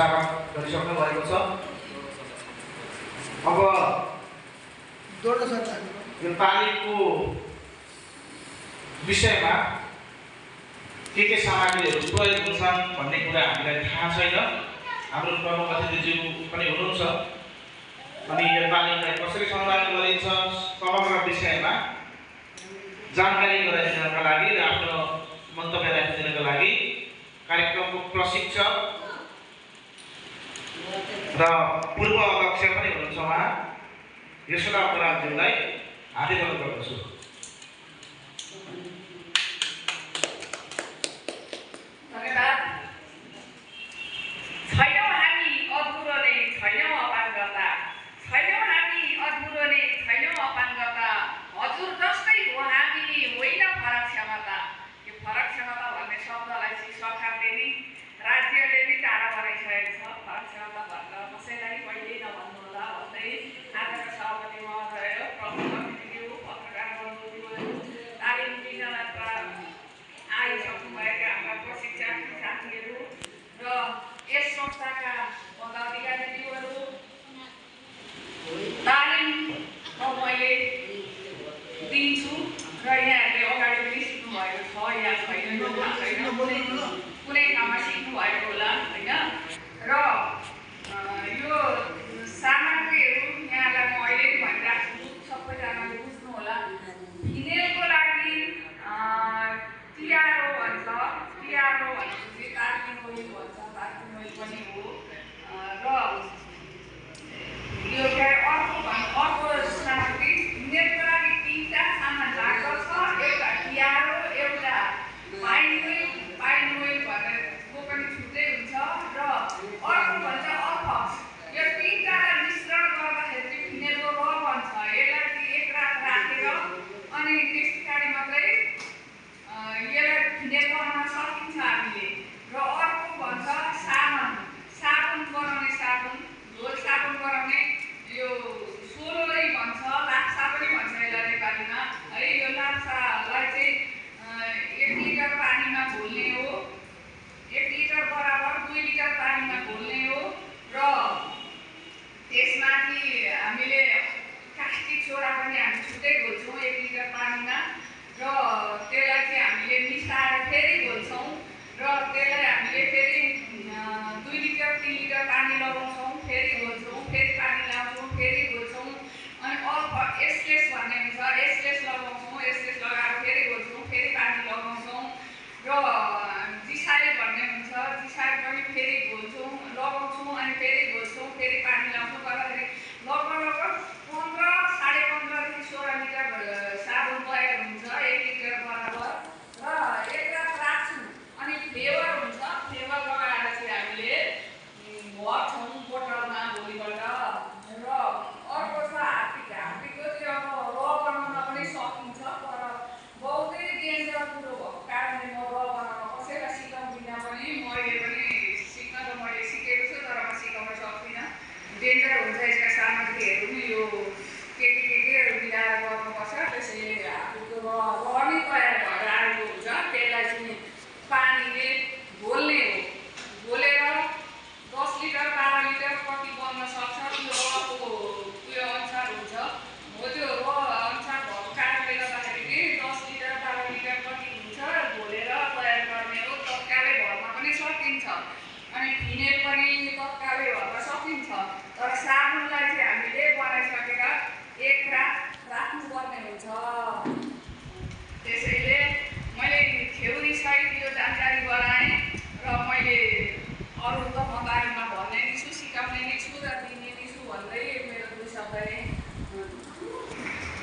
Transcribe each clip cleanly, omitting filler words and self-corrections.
स्वागत गरिसक्नु भएको छ। अब यो तालिमको विषयमा के सामग्रीहरू प्रयोग हुन्छन् भन्ने कुरा हामीलाई थाहा छैन। हाम्रो प्रमुख अतिथिज्यू पनि हुनुहुन्छ अनि यो तालिमलाई कसरी सञ्चालन गरिन्छ समग्र विषयमा जानकारी गराइदिनका लागि र आफ्नो मन्तव्य राखिदिनका लागि कार्यक्रमको प्रशिक्षक र पूर्व अध्यक्ष पनि हुनुहुन्छ उहाँ यशोदा बराज्यूलाई हार्दिक अनुरोध गर्दछु। धन्यवाद। छैनौँ हामी अधुरो नै छैनौँ अपाङ्गता, छैनौँ हामी अधुरो नै छैनौँ अपाङ्गता, हजुर जस्तै हो हामी होइन फरक क्षमता। यो फरक क्षमता भन्ने शब्दलाई चाहिँ सरकारले नि राज्यले नि टाढा बनाइसकेको छ। फरक क्षमता भनेर कसैलाई कहिल्यै नभन्नु होला भन्दै आजका सभापति महोदय, प्रमुख अतिथिज्यू, पत्रकार बन्धुज्यूहरू, तालिम दिन आइसक्नुभएका हाम्रा प्रशिक्षक साथीहरू र यस संस्थाका पदाधिकारीज्यूहरू, तालिम मैले दिन्छु र यहाँहरूले अगाडि पनि सिक्नुभएको छ या छैन कुनै ठाउँमा सिक्नु भएको होला होइन। र यो सामग्रीहरू यहाँलाई म अहिले पनि भनिरहेको छु, सबैजनाले बुझ्नु होला। फिनेलको लागि टिआरओ भन्छ, टिआरओ भनेपछि तार्किन ओइल भन्छ, तार्किन ओइल पनि हो। र यो के अर्को सामग्री फिनेलको लागि 3टा सामान लाग्दछ। एउटा टिआरओ, एउटा पाइन ओइल भनेको पनि छुट्टै हुन्छ र अर्को भन्छ अल्फक्स। यो 3टालाई मिश्रण गर्दाखेरि चाहिँ फिनेलको र बन्छ। यसलाई एक रात राखेर अनि त्यस पछाडि मात्रै यसलाई फिनेल बनाउन सकिन्छ हामीले। र अर्को भन्छ साबुन, साबुन बनाउने साबुन, झोल साबुन बनाउने यो सोलोरै भन्छ, लाक्सा पनि भन्छ यसलाई नेपालीमा है। यो लाक्सालाई चाहिँ 1 लिटर पानीमा घोल्ने हो, 1 लिटर बराबर 2 लिटर पानीमा घोल्ने हो। र त्यसमाथि हामीले कास्टिक सोडा पनि हामी छुट्टै घोल्छौँ 1 लिटर पानीमा र त्यसलाई चाहिँ हामीले मिसाएर फेरि घोल्छौँ र त्यसलाई हामीले फेरि 2 लिटर 3 लिटर पानी लगाउँछौँ, फेरि घोल्छौँ, फेरि पानी लगाउँछौँ, फेरि घोल्छौँ। अनि एसलेस भन्ने हुन्छ, एसलेस लगाउँछौँ, एसलेस लगाएर फेरि घोल्छौँ, फेरि पानी लगाउँछौँ। र जिसाइल भन्ने हुन्छ, जिसाइल पनि फेरि घोल्छौँ, लगाउँछौँ अनि फेरि घोल्छौँ, फेरि पानी लगाउँछौँ। गर्दाखेरि लगभग 15 देखि 16 लिटर साबुन तयार हुन्छ 1 लिटर बराबर। र एक रात राख्छौँ अनि फ्लेभर हुन्छ, फ्लेभर लगाएर चाहिँ हामीले भर्छौँ बोतलमा भोलिपल्ट। र अर्को छ हार्पिक, हार्पिकको चाहिँ अब र बनाउन पनि सकिन्छ तर बहुतै डेन्जर कुरो भएको कारणले म र बनाउन कसैलाई सिकाउँदिनँ पनि। मैले पनि सिक्न त मैले सिकेको छु तर म सिकाउन सक्दिनँ। डेन्जर हुन्छ यसका सामग्रीहरू पनि यो के मिलाएर गर्नुपर्छ। त्यसैले हार्पिकको र नै तयार भएर आएको हुन्छ। त्यसलाई चाहिँ पानीले घोल्ने हो, घोलेर 10 लिटर 12 लिटर कति बन्न सक्छ त्यो रको उयो अनुसार हुन्छ। हो त्यो र अनुसार भएको कारणले गर्दाखेरि कि 10 लिटर 12 लिटर कति हुन्छ घोलेर तयार गर्ने हो। तत्कालै भर्न पनि सकिन्छ अनि फिनेल पनि तत्कालै भर्न सकिन्छ। तर साबुनलाई चाहिँ हामीले बनाइसकेर एक रात राख्नुपर्ने हुन्छ। त्यसैले मैले थ्योरी सहित यो जानकारी गराएँ र मैले अरू त म तालिममा भन्ने नि छु, सिकाउने नि छु र दिने नि छु भन्दै मेरो 2 शब्द नै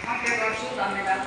अन्त्य गर्छु। धन्यवाद।